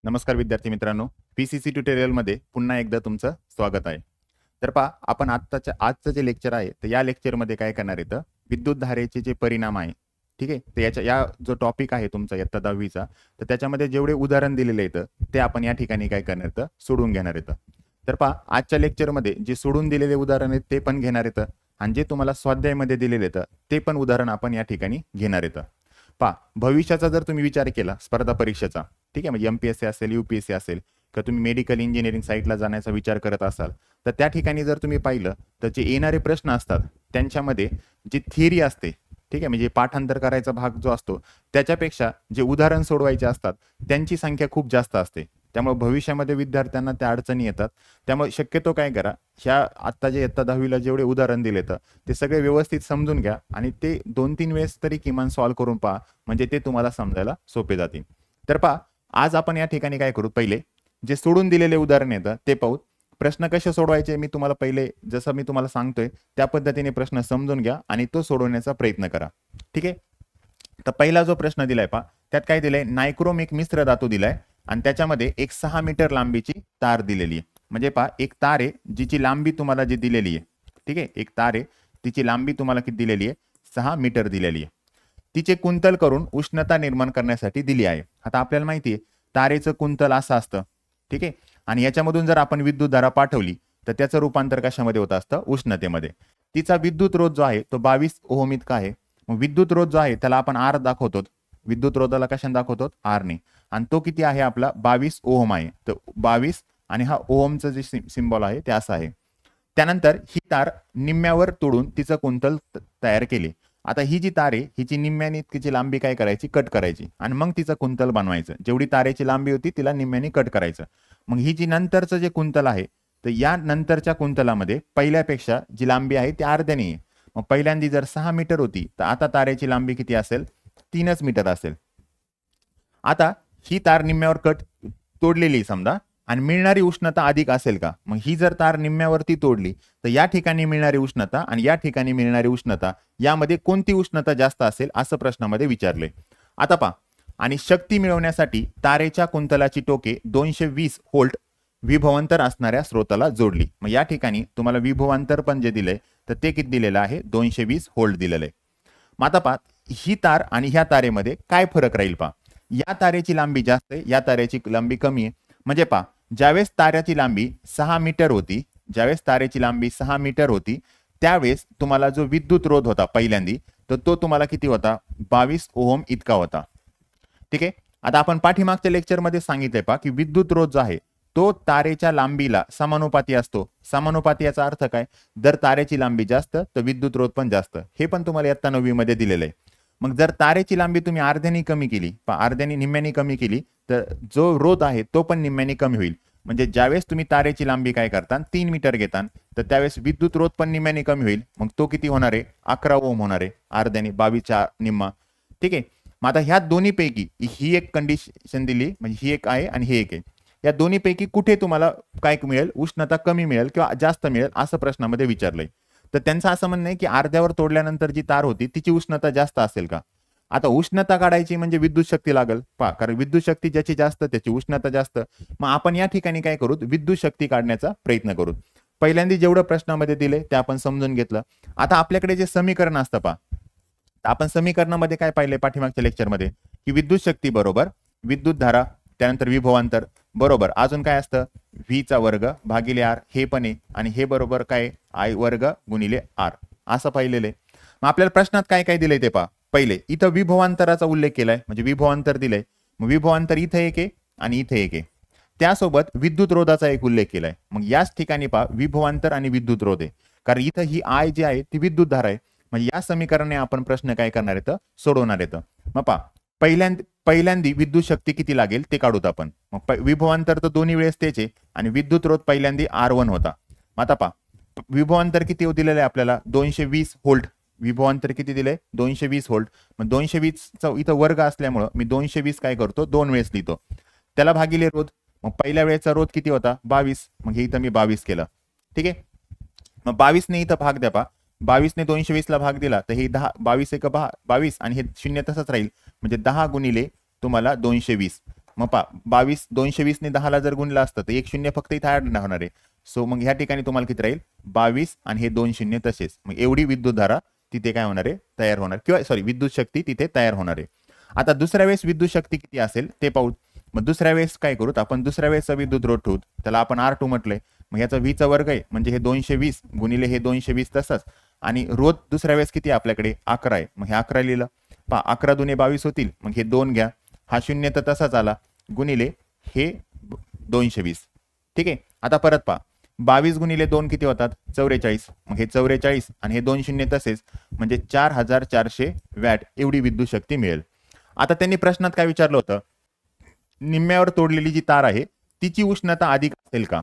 नमस्कार विद्यार्थी मित्रांनो, पीसीसी ट्युटोरियलमध्ये पुन्हा एकदा तुमचं स्वागत आहे. तर पहा, आपण आजचं जे लेक्चर आहे तर या लेक्चरमध्ये काय करणार आहे, तर विद्युत धारेचे जे परिणाम आहे, ठीक आहे, तर या जो टॉपिक आहे तुमचा इयत्ता 10वीचा, तर त्याच्यामध्ये जेवढे उदाहरण दिलेले आहेत ते आपण या ठिकाणी काय करणार आहेत, सोडून घेणार आहेत. तर पहा, आजच्या लेक्चरमध्ये जे सोडून दिलेले उदाहरण आहेत ते पण घेणार आहेत आणि जे तुम्हाला स्वाध्यायामध्ये दिलेले आहेत ते पण उदाहरण आपण या ठिकाणी घेणार आहेत. पहा, भविष्याचा जर तुम्ही विचार केला स्पर्धा परीक्षेचा, ठीक आहे, म्हणजे एमपीएससी असेल, यूपीएससी असेल, किंवा तुम्ही मेडिकल इंजिनिअरिंग साईडला जाण्याचा विचार करत असाल, तर त्या ठिकाणी जर तुम्ही पाहिलं तर जे येणारे प्रश्न असतात त्यांच्यामध्ये जी थिअरी असते, ठीक आहे, म्हणजे पाठांतर करायचा भाग जो असतो त्याच्यापेक्षा जे उदाहरण सोडवायचे असतात त्यांची संख्या खूप जास्त असते. त्यामुळे भविष्यामध्ये विद्यार्थ्यांना त्या अडचणी येतात. त्यामुळे शक्यतो काय करा, ह्या आत्ता जे इयत्ता 10वीला जेवढे उदाहरण दिले तर ते सगळे व्यवस्थित समजून घ्या आणि ते 2-3 वेळेस तरी किमान सॉल्व्ह करून पहा, म्हणजे ते तुम्हाला समजायला सोपे जातील. तर पहा, आज आपण या ठिकाणी काय करू, पहिले जे सोडून दिलेले उदाहरण येतं ते पाहू. प्रश्न कसे सोडवायचे मी तुम्हाला पहिले जसं मी तुम्हाला सांगतोय त्या पद्धतीने प्रश्न समजून घ्या आणि तो सोडवण्याचा प्रयत्न करा. ठीक आहे. तर पहिला जो प्रश्न दिलाय पहा, त्यात काय दिलंय, नायक्रोम एक मिश्र धातू दिलाय आणि त्याच्यामध्ये एक 6 मीटर लांबीची तार दिलेली आहे. म्हणजे पहा, एक तार आहे जिची लांबी तुम्हाला जी दिलेली आहे, ठीक आहे, एक तार आहे तिची लांबी तुम्हाला किती दिलेली आहे, 6 मीटर दिलेली आहे. तिचे कुंतल करून उष्णता निर्माण करण्यासाठी दिली आहे. आता आपल्याला माहिती आहे तारेचं कुंतल असं असतं, ठीक आहे, आणि याच्यामधून जर आपण विद्युतधारा पाठवली तर त्याचं रूपांतर कशामध्ये होत असतं, उष्णतेमध्ये. तिचा विद्युत रोध जो आहे तो 22 ओहम इतका आहे. मग विद्युत रोध जो आहे त्याला आपण आर दाखवतो, विद्युत रोधाला कशाने दाखवतो, आर ने, आणि तो किती आहे आपला 22 ओहम आहे. तर 22 आणि हा ओहमचं जे सिंबॉल आहे ते असं आहे. त्यानंतर ही तार निम्म्यावर तोडून तिचं कुंतल तयार केले. आता ही जी तार आहे हिची निम्म्याने इतकीची लांबी काय करायची, कट करायची आणि मग तिचं कुंतल बनवायचं. जेवढी तारेची लांबी होती तिला निम्म्याने कट करायचं. मग ही जी नंतरचं जे कुंतल आहे तर या नंतरच्या कुंतलामध्ये पहिल्यापेक्षा जी लांबी आहे ती अर्ध्याने आहे. मग पहिल्यांदी जर 6 मीटर होती तर आता तारेची लांबी किती असेल, 3 मीटर असेल. आता ही तार निम्म्यावर कट तोडलेली समजा आणि मिळणारी उष्णता अधिक असेल का, मग ही जर तार निम्म्यावरती तोडली तर या ठिकाणी मिळणारी उष्णता आणि या ठिकाणी मिळणारी उष्णता यामध्ये कोणती उष्णता जास्त असेल असं प्रश्नामध्ये विचारले. आता पहा, आणि शक्ती मिळवण्यासाठी तारेच्या कुंतलाची टोके 220 व्होल्ट विभवांतर असणाऱ्या स्रोताला जोडली. मग या ठिकाणी तुम्हाला विभवांतर पण जे दिलंय तर ते किती दिलेलं आहे, 220 व्होल्ट दिलेलं आहे. मग आता पहा, ही तार आणि ह्या तारेमध्ये काय फरक राहील पहा. या तारेची लांबी जास्त आहे, या तारेची लांबी कमी आहे. म्हणजे पहा, ज्यावेळेस तारेची लांबी 6 मीटर होती, ज्यावेळेस तारेची लांबी 6 मीटर होती त्यावेळेस तुम्हाला जो विद्युत रोध होता पहिल्यांदी तर तो तुम्हाला किती होता, 22 ओहम इतका होता. ठीक आहे. आता आपण पाठीमागच्या लेक्चरमध्ये सांगितलंय पहा की विद्युत रोध जो आहे तो तारेच्या लांबीला समानुपाती असतो. समानुपाती याचा अर्थ काय, जर तारेची लांबी जास्त तर विद्युत रोध पण जास्त. हे पण तुम्हाला इयत्ता 9वी मध्ये दिलेलं आहे. मग जर तारेची लांबी तुम्ही अर्ध्याने कमी केली, अर्ध्याने निम्म्याने कमी केली तर जो रोध आहे तो पण निम्म्याने कमी होईल. म्हणजे ज्यावेळेस तुम्ही तारेची लांबी काय करता, 3 मीटर घेता तर त्यावेळेस विद्युत रोध पण निम्म्याने कमी होईल. मग तो किती होणार आहे, 11 ओम होणार आहे, अर्ध्याने 22च्या निम्मा. ठीक आहे. मग आता ह्या दोन्हीपैकी ही एक कंडिशन दिली, म्हणजे ही एक आहे आणि ही एक आहे. या दोन्हीपैकी कुठे तुम्हाला काय मिळेल, उष्णता कमी मिळेल किंवा जास्त मिळेल असं प्रश्नामध्ये विचारलंय. तर त्यांचं असं म्हणणं आहे की अर्ध्यावर तोडल्यानंतर जी तार होती तिची उष्णता जास्त असेल का. आता उष्णता काढायची म्हणजे विद्युत शक्ती लागेल पहा, कारण विद्युत शक्ती ज्याची जास्त त्याची उष्णता जास्त. मग आपण या ठिकाणी काय करू, विद्युत शक्ती काढण्याचा प्रयत्न करू. पहिल्यांदा जेवढं प्रश्नामध्ये दिले ते आपण समजून घेतलं. आता आपल्याकडे जे समीकरण असतं पहा, आपण समीकरणामध्ये काय पाहिले पाठीमागच्या लेक्चरमध्ये, की विद्युत शक्ती बरोबर विद्युत धारा त्यानंतर विभवांतर बरोबर अजून काय असतं, व्ही चा वर्ग भागिले आर, हे पण आहे, आणि हे बरोबर काय, आय वर्ग गुणिले आर, असं पाहिलेलं आहे. मग आपल्याला प्रश्नात काय काय दिलंय ते पहा. पहिले इथं विभवांतराचा उल्लेख केलाय, म्हणजे विभवांतर दिलंय. मग विभवांतर इथं एक आहे आणि इथं एक आहे. त्यासोबत विद्युत रोधाचा एक उल्लेख केलाय. मग याच ठिकाणी पहा विभवांतर आणि विद्युत रोध आहे, कारण इथं ही आय जी आहे ती विद्युत धारा आहे. म्हणजे या समीकरणाने आपण प्रश्न काय करणार आहेत, सोडवणार आहेत. मग पहा, पहिल्यांदी विद्युत शक्ती किती लागेल ते काढूत आपण. मग विभवांतर तर दोन्ही वेळेस त्याचे आणि विद्युत रोध पहिल्यांदी R1 होता. मग आता पहा, विभवांतर किती दिलेलं आहे आपल्याला, 220 व्होल्ट. विभवांतर किती दिले, 220 व्होल्ट. मग 220 इथं वर्ग असल्यामुळं मी 220 काय करतो, 2 वेळेस लिहितो. त्याला भागिले रोध. मग पहिल्या वेळेचा रोध किती होता, 22. मग हे इथं मी 22 केलं. ठीक आहे. मग 22 ने इथं भाग द्या पहा, 22 ने 220 ला भाग दिला तर हे 10, 22 एक 22 आणि हे 0 तसंच राहील. म्हणजे 10 गुणिले तुम्हाला 220. मग 22 220 ने 10 ला जर गुणलं असतं तर एक शून्य फक्त इथे ऍड होणार आहे. सो मग ह्या ठिकाणी तुम्हाला किती राहील 22 आणि हे 2 शून्य तसेच. मग एवढी विद्युतधारा तिथे काय होणार आहे तयार होणार किंवा सॉरी विद्युत शक्ती तिथे तयार होणार आहे. आता दुसऱ्या वेळेस विद्युत शक्ती किती असेल ते पाहू. मग दुसऱ्या वेळेस काय करूत आपण दुसऱ्या वेळेसचा विद्युत रोध ठेवू. त्याला आपण R2 म्हटलंय. मग याचा V चा वर्ग आहे म्हणजे हे 220 गुणिले हे 220 तसंच. आणि रोध दुसऱ्या वेळेस किती आपल्याकडे 11 आहे. मग हे 11 लिहिलं. 11 दुने 22 होतील. मग हे 2 घ्या. हा शून्य तर तसाच आला गुणिले हे 220. ठीक आहे. आता परत 22 गुणिले 2 किती होतात 44. मग हे 44 आणि हे 2 शून्य तसेच म्हणजे 4400 वॅट एवढी विद्युत शक्ती मिळेल. आता त्यांनी प्रश्नात काय विचारलं होतं निम्म्यावर तोडलेली जी तार आहे तिची उष्णता अधिक असेल का.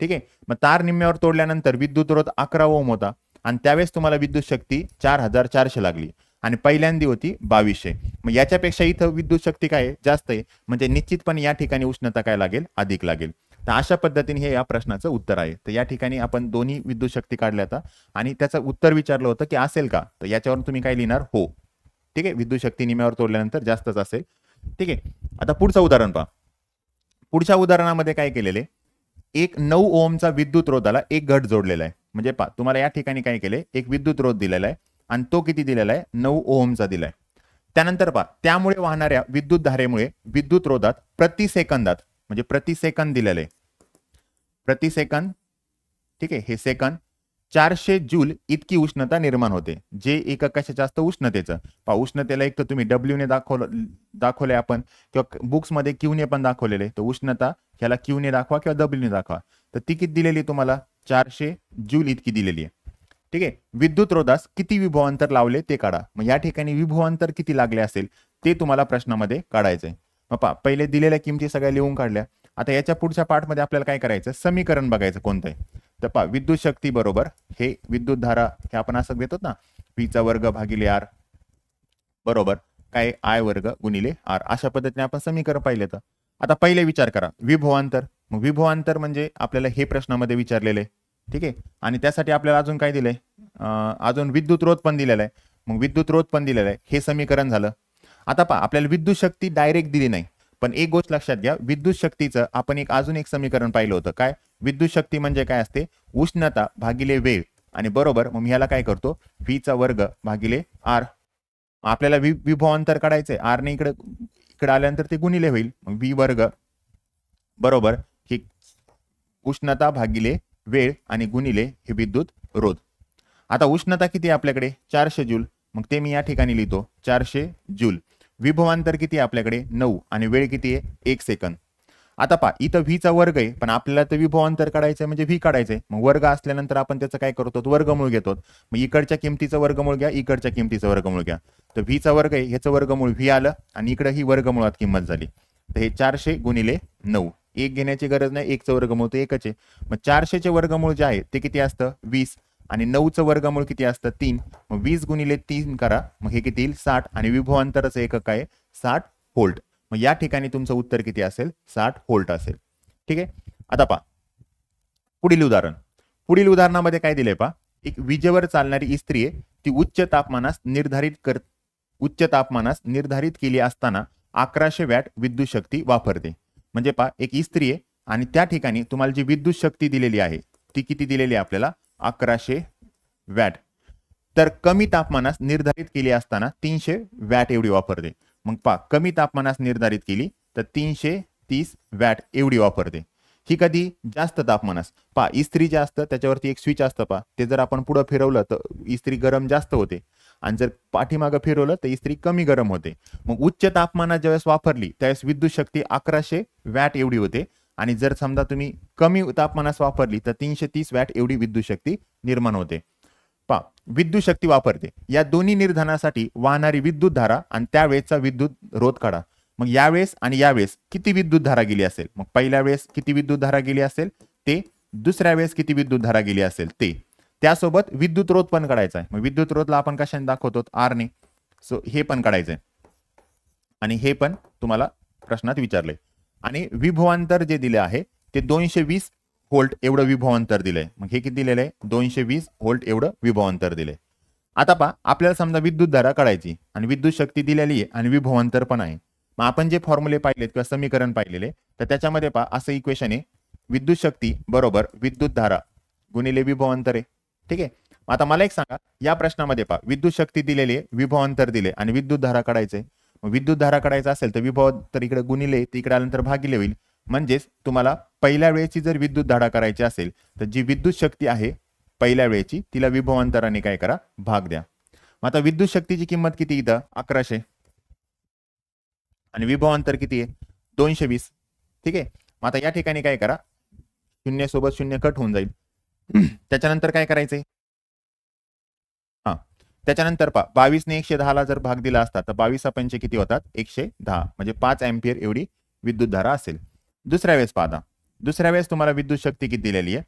ठीक आहे. मग तार निम्म्यावर तोडल्यानंतर विद्युत रोध 11 ओम होता आणि त्यावेळेस तुम्हाला विद्युत शक्ती 4400 लागली आणि पहिल्यांदी होती 2200. मग याच्यापेक्षा इथं विद्युत शक्ती काय जास्त आहे म्हणजे निश्चितपणे या ठिकाणी उष्णता काय लागेल अधिक लागेल. तर अशा पद्धतीने हे या प्रश्नाचं उत्तर आहे. तर या ठिकाणी आपण दोन्ही विद्युत शक्ती काढल्या आता आणि त्याचं उत्तर विचारलं होतं की असेल का तर याच्यावरून तुम्ही काय लिहिणार हो. ठीक आहे. विद्युत शक्ती निम्म्यावर तोडल्यानंतर जास्तच असेल. ठीक आहे. आता पुढचं उदाहरण पहा. पुढच्या उदाहरणामध्ये काय केलेले एक 9 ओमचा विद्युत रोधाला एक घट जोडलेला आहे. म्हणजे तुम्हाला या ठिकाणी काय केले एक विद्युत रोध दिलेला आहे आणि तो किती दिलेला आहे 9 ओमचा दिलाय. त्यानंतर त्यामुळे वाहणाऱ्या विद्युत धारेमुळे विद्युत रोधात प्रति सेकंदात म्हणजे प्रति सेकंद दिलेले प्रति सेकंद. ठीक आहे. हे सेकंद 400 जूल इतकी उष्णता निर्माण होते जे एकक कशाचं असतं उष्णतेचं. उष्णतेला एक तर तुम्ही W ने दाखवले आपण किंवा बुक्समध्ये Q ने पण दाखवलेले. तर उष्णता ह्याला Q ने दाखवा किंवा W ने दाखवा. तर ती किती दिलेली तुम्हाला 400 जूल इतकी दिलेली आहे. ठीक आहे. विद्युत रोधास किती विभवांतर लावले ते काढा. मग या ठिकाणी विभवांतर किती लागले असेल ते तुम्हाला प्रश्नामध्ये काढायचंय. मग पहिले दिलेल्या किमती सगळ्या लिहून काढल्या. आता याच्या पुढच्या पार्टमध्ये आपल्याला काय करायचं समीकरण बघायचं कोणतं आहे. तर विद्युत शक्ती बरोबर हे विद्युत धारा हे आपण असं घेतो ना V चा वर्ग भागिले R बरोबर काय I वर्ग गुणिले R अशा पद्धतीने आपण समीकरण पाहिले. तर आता पहिले विचार करा विभवांतर. मग विभवांतर म्हणजे आपल्याला हे प्रश्नामध्ये विचारलेले. ठीक आहे. आणि त्यासाठी आपल्याला अजून काय दिलंय अजून विद्युत रोध पण दिलेला आहे. मग विद्युत रोध पण दिलेला आहे. हे समीकरण झालं. आता आपल्याला विद्युत शक्ती डायरेक्ट दिली नाही पण एक गोष्ट लक्षात घ्या विद्युत शक्तीचं आपण अजून एक समीकरण पाहिलं होतं. काय विद्युत शक्ती म्हणजे काय असते उष्णता भागिले वेळ आणि बरोबर मग ह्याला काय करतो V चा वर्ग भागिले R. आपल्याला विभवांतर काढायचंय R ने इकडे आल्यानंतर ते गुणिले होईल. मग V वर्ग बरोबर ही उष्णता भागिले वेळ आणि गुणिले हे विद्युत रोध. आता उष्णता किती आपल्याकडे 400 जूल. मग ते मी या ठिकाणी लिहितो 400 जूल. विभवांतर किती आपल्याकडे 9 आणि वेळ किती आहे 1 सेकंद. आता इथं V चा वर्ग आहे पण आपल्याला तर विभवांतर काढायचंय म्हणजे V काढायचंय. मग वर्ग असल्यानंतर आपण त्याचं काय करतो वर्गमूळ घेतो. मग इकडच्या किमतीचं वर्गमूळ घ्या इकडच्या किमतीचं वर्गमूळ घ्या. तर V चा वर्ग आहे ह्याचं वर्गमूळ V आलं आणि इकडे ही वर्गमूळात किंमत झाली. तर हे 400 गुणिले 9 एक घेण्याची गरज नाही 1चं वर्गमूळ तर 1च आहे. मग 400चे वर्गमूळ जे आहे ते किती असतं 20 आणि 9चं वर्गमूळ किती असतं 3. मग 20 गुणिले 3 करा मग हे किती येईल 60 आणि विभवांतराचं एकक काय 60 व्होल्ट. मग या ठिकाणी तुमचं उत्तर किती असेल 60 व्होल्ट असेल. ठीक आहे. आता पुढील उदाहरण. पुढील उदाहरणामध्ये काय दिलंय एक विजेवर चालणारी इस्त्री आहे ती उच्च तापमानास निर्धारित केली असताना 1100 वॅट विद्युत शक्ती वापरते. म्हणजे एक इस्त्री आहे आणि त्या ठिकाणी तुम्हाला जी विद्युत शक्ती दिलेली आहे ती किती दिलेली आहे आपल्याला 1100 वॅट. तर कमी तापमानास निर्धारित केली असताना 300 वॅट एवढी वापरते. मग कमी तापमानास निर्धारित केली तर 330 वॅट एवढी वापरते. ही कधी जास्त तापमानास इस्त्री जे असतं त्याच्यावरती एक स्विच असतं ते जर आपण पुढे फिरवलं तर इस्त्री गरम जास्त होते आणि जर पाठीमागं फिरवलं तर इस्त्री कमी गरम होते. मग उच्च तापमानात ज्यावेळेस वापरली त्यावेळेस विद्युत शक्ती 1100 वॅट एवढी होते आणि जर समजा तुम्ही कमी तापमानास वापरली तर 330 वॅट एवढी विद्युत शक्ती निर्माण होते. विद्युत शक्ती वापरते. या दोन्ही निर्धारणासाठी वाहणारी विद्युत धारा आणि त्यावेळेचा विद्युत रोध काढा. मग यावेळेस आणि यावेळेस किती विद्युत धारा गेली असेल. मग पहिल्या वेळेस किती विद्युत धारा गेली असेल ते दुसऱ्या वेळेस किती विद्युत धारा गेली असेल ते त्यासोबत विद्युत रोध पण काढायचा आहे. मग विद्युत रोधला आपण कशाने दाखवतो R ने. सो हे पण काढायचंय आणि हे पण तुम्हाला प्रश्नात विचारले. आणि विभवांतर जे दिले आहे ते 220 व्होल्ट एवढं विभवांतर दिलंय. मग हे किती दिलेलं आहे 220 व्होल्ट एवढं विभवांतर दिलंय. आता आपल्याला समजा विद्युत धारा काढायची आणि विद्युत शक्ती दिलेली आहे आणि विभवांतर पण आहे. मग आपण जे फॉर्म्युले पाहिलेत किंवा समीकरण पाहिलेले तर त्याच्यामध्ये पहा असं इक्वेशन आहे, विद्युत शक्ती बरोबर विद्युत धारा गुणिले विभवांतर आहे. ठीक आहे. आता मला एक सांगा, या प्रश्नामध्ये पहा विद्युत शक्ती दिलेली आहे, विभवांतर दिले आणि विद्युत धारा काढायचे. विद्युत धारा काढायचा असेल तर विभवांतर इकडे गुणिले तिकडे आल्यानंतर भागिले होईल. म्हणजेच तुम्हाला पहिल्या वेळेची जर विद्युत धारा करायची असेल तर जी विद्युत शक्ती आहे पहिल्या वेळेची तिला विभवांतराने काय करा, भाग द्या. आता विद्युत शक्तीची किंमत किती इथं 1100 आणि विभवांतर किती आहे 220. ठीक आहे. मग आता या ठिकाणी काय करा, शून्य सोबत शून्य कट होऊन जाईल. त्याच्यानंतर काय करायचंय, हा त्याच्यानंतर पहा 22 ने 110 ला जर भाग दिला असता तर 22 पंचे किती होतात 110, म्हणजे 5 एम्पियर एवढी विद्युत धारा असेल. दुसऱ्या वेळेस पाहा, दुसऱ्या वेळेस तुम्हाला विद्युत शक्ती किती दिलेली आहे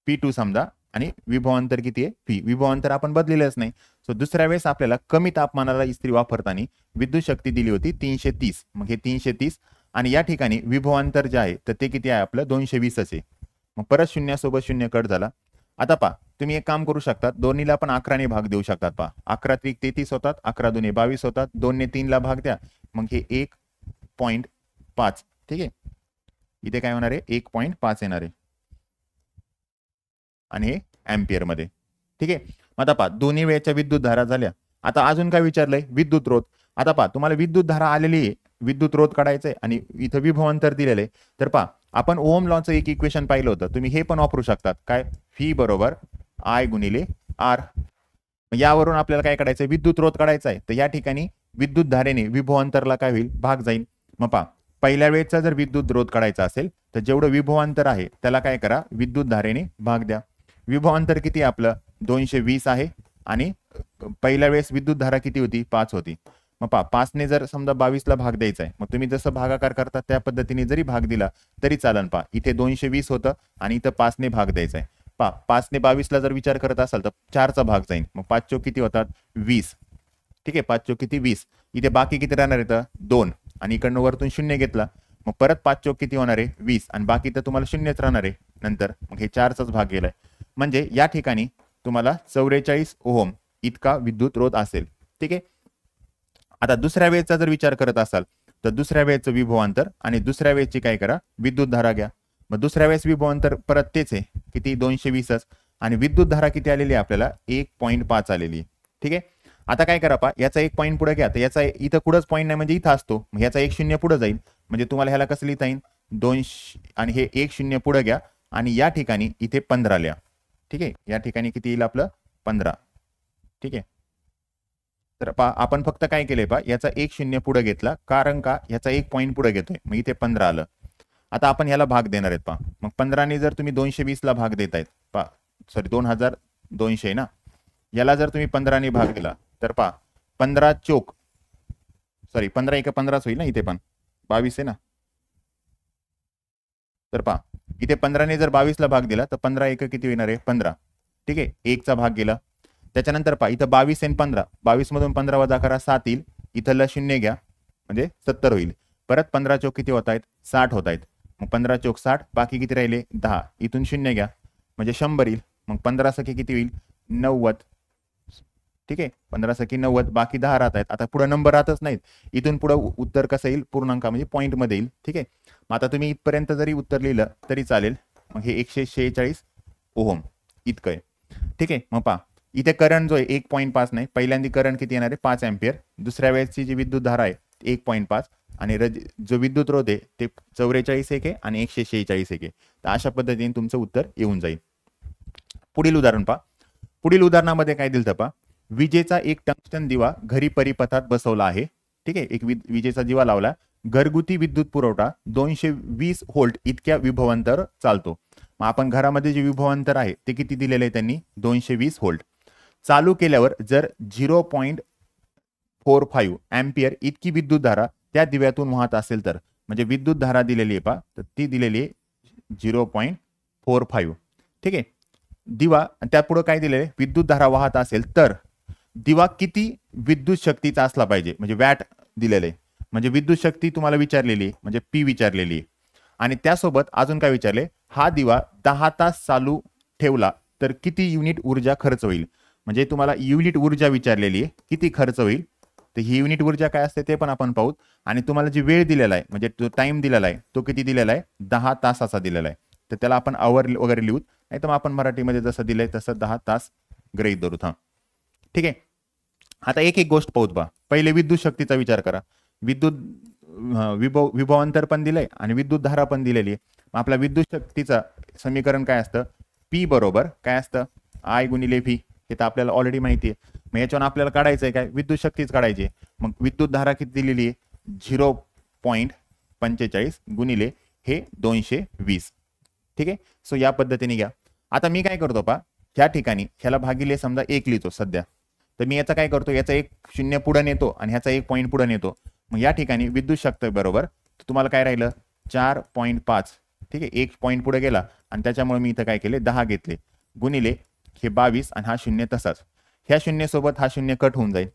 P2 समजा आणि विभवांतर किती आहे P. विभवांतर आपण बदलेलंच नाही. सो दुसऱ्या वेळेस आपल्याला कमी तापमानाला इस्त्री वापरताना विद्युत शक्ती दिली होती 330. मग हे 330 आणि या ठिकाणी विभवांतर जे आहे तर ते किती आहे आपलं 220 आहे. मग परत शून्यासोबत शून्य कट झाला. आता पहा तुम्ही एक काम करू शकता, दोन्हीला पण 11 ने भाग देऊ शकतात. पहा 11 त्रिक 33 होतात, 11 दुने 22 होतात, 2 ने 3 ला भाग द्या, मग हे 1.5. ठीक आहे. इथे काय होणार आहे 1.5 येणार आहे आणि हे एम्पियर मध्ये. ठीक आहे. आता पहा दोन्ही वेळेच्या विद्युत धारा झाल्या. आता अजून काय विचारलंय विद्युत रोध. आता पहा तुम्हाला विद्युत धारा आलेली आहे, विद्युत रोध काढायचंय आणि इथं विभवांतर दिलेलं आहे. तर पहा आपण ओम लॉचं एक इक्वेशन पाहिलं होतं, तुम्ही हे पण वापरू शकतात. काय V बरोबर I गुणिले R. यावरून आपल्याला काय काढायचंय विद्युत रोध काढायचा आहे. तर या ठिकाणी विद्युत धारेने विभवांतरला काय होईल भाग जाईल. मग पहा पहिल्या वेळेचा जर विद्युत रोध काढायचा असेल तर जेवढं विभवांतर आहे त्याला काय करा विद्युत धारेने भाग द्या. विभवांतर किती आपलं 220 आहे आणि पहिल्या वेळेस विद्युत धारा किती होती 5 होती. मग पहा 5 ने जर समजा 22 ला भाग द्यायचा आहे, मग तुम्ही जसं भागाकार करता त्या पद्धतीने जरी भाग दिला तरी चालन. पहा इथे 220 होतं आणि इथं 5 ने भाग द्यायचा आहे. पहा 5 ने 22 ला जर विचार करत असाल तर 4चा भाग जाईल. मग 5 चोक किती होतात 20. ठीक आहे. 5 चोक किती 20. इथे बाकी किती राहणार आहे 2 आणि इकडनं वरतून शून्य घेतला, मग परत 5 चोक किती होणार आहे 20 आणि बाकी तर तुम्हाला शून्यच राहणार आहे नंतर. मग हे 4चाच भाग गेलाय. म्हणजे या ठिकाणी तुम्हाला 44 ओहम इतका विद्युत रोध असेल. ठीक आहे. आता दुसऱ्या वेळेचा जर विचार करत असाल तर दुसऱ्या वेळेचं विभवांतर आणि दुसऱ्या वेळेची काय करा विद्युत धारा घ्या. मग दुसऱ्या वेळेस विभवांतर परत तेच आहे किती 220 आणि विद्युत धारा किती आलेली आहे आपल्याला 1.5 आलेली आहे. ठीक आहे. आता काय करा पहा याचा एक पॉईंट पुढे घ्या, तर याचा इथं कुठंच पॉईंट नाही म्हणजे इथं असतो. मग याचा 1 0 पुढे जाईल म्हणजे तुम्हाला ह्याला कसं लिहिता येईल 2 आणि हे 1 0 पुढे घ्या आणि या ठिकाणी इथे 15 लिहा. ठीक आहे. या ठिकाणी किती येईल आपलं 15. ठीक आहे. तर पहा आपण फक्त काय केलंय पहा याचा 1 0 पुढे घेतला कारण का याचा 1 पॉईंट पुढे घेतोय मग इथे 15 आलं. आता आपण ह्याला भाग देणार आहेत पहा. मग 15 ने जर तुम्ही 220 ला भाग देतायत पहा, सॉरी 2200 ना, याला जर तुम्ही 15 ने भाग दिला तर पहा 15 चोक सॉरी 15 1 15 होईल ना, इथे पण 22 आहे ना. तर पहा इथे 15 ने जर 22 ला भाग दिला तर 15 1 किती येणार आहे 15. ठीक आहे. 1 चा भाग गेला. त्याच्यानंतर पहा इथं 22 आणि 15, 22 मधून 15 वजा करा 7 येईल, इथला 0 घ्या म्हणजे 70 होईल. परत 15 चोक किती होत आहेत 60 होत आहेत. मग 15 चोक 60, बाकी किती राहिले 10, इथून 0 घ्या म्हणजे 100 येईल. मग 15 सखी किती होईल 90. ठीक आहे. 15 सखी 90, बाकी 10 राहत आहेत. आता पुढे नंबर राहतच नाहीत, इथून पुढे उत्तर कसं येईल पूर्णांक म्हणजे पॉईंट मध्ये येईल. ठीक आहे. मग आता तुम्ही इथपर्यंत जरी उत्तर लिहिलं तरी चालेल. मग हे 146 ओहम इतकं आहे. ठीक आहे. मग पहा इथे करंट जो आहे 1.5 नाही, पहिल्यांदा करंट किती येणार आहे 5 एम्पियर. दुसऱ्या वेळेसची जी विद्युत धारा आहे 1.5 आणि जो विद्युत रोध आहे ते 44 एक आहे आणि 146 एक आहे. तर अशा पद्धतीने तुमचं उत्तर येऊन जाईल. पुढील उदाहरण पहा. पुढील उदाहरणामध्ये काय दिलं पहा, विजेचा एक टंगस्टन दिवा घरी परिपथात बसवला आहे. ठीक आहे. एक विजेचा दिवा लावला, घरगुती विद्युत पुरवठा 220 व्होल्ट इतक्या विभवांतर चालतो. मग आपण घरामध्ये जे विभवांतर आहे ते किती दिलेले आहे त्यांनी 220 व्होल्ट. चालू केल्यावर जर 0.45 एम्पियर इतकी विद्युत धारा त्या दिव्यातून वाहत असेल तर, म्हणजे विद्युत धारा दिलेली आहे पहा, तर ती दिलेली आहे 0.45. ठीक आहे. दिवा त्यापुढे काय दिलेलं आहे विद्युत धारा वाहत असेल तर दिवा किती विद्युत शक्तीचा असला पाहिजे, म्हणजे वॅट दिलेलं आहे. म्हणजे विद्युत शक्ती तुम्हाला विचारलेली आहे म्हणजे P विचारलेली आहे. आणि त्यासोबत अजून काय विचारले, हा दिवा 10 तास चालू ठेवला तर किती युनिट ऊर्जा खर्च होईल. म्हणजे तुम्हाला युनिट ऊर्जा विचारलेली आहे, किती खर्च होईल तर ही युनिट ऊर्जा काय असते ते पण आपण पाहू. आणि तुम्हाला जी वेळ दिलेला आहे म्हणजे जो टाइम दिलेला आहे तो किती दिलेला आहे 10 तासाचा दिलेला आहे. तर त्याला आपण आवर वगैरे लिहूत, नाही तर मग आपण मराठीमध्ये जसं दिलंय तसं 10 तास गृहीत धरूत. ठीक आहे. आता एक एक गोष्ट पाहूत बा. पहिले विद्युत शक्तीचा विचार करा. विद्युत विभवांतर पण दिलंय आणि विद्युत धारा पण दिलेली आहे. मग आपल्या विद्युत शक्तीचं समीकरण काय असतं? पी बरोबर काय असतं? आय गुणिले व्ही. हे तर आपल्याला ऑलरेडी माहिती आहे. मग याच्यावर आपल्याला काढायचं आहे काय? विद्युत शक्तीच काढायची. मग विद्युत धारा किती दिलेली आहे? 0.45 गुणिले हे 220. ठीक आहे. सो या पद्धतीने घ्या. आता मी काय करतो पा, ह्या ठिकाणी ह्याला भागिले समजा 1 लिहितो सध्या. तर मी याचा काय करतो, याचा 1 0 पुढे नेतो आणि ह्याचा 1 पॉईंट पुढे नेतो. मग या ठिकाणी विद्युत शक्ती बरोबर तुम्हाला काय राहिलं? 4.5. ठीक आहे. 1 पॉईंट पुढे गेला आणि त्याच्यामुळे मी इथं काय केले 10 घेतले गुणिले हे 22 आणि हा 0 तसाच. ह्या 0 सोबत हा 0 कट होऊन जाईल.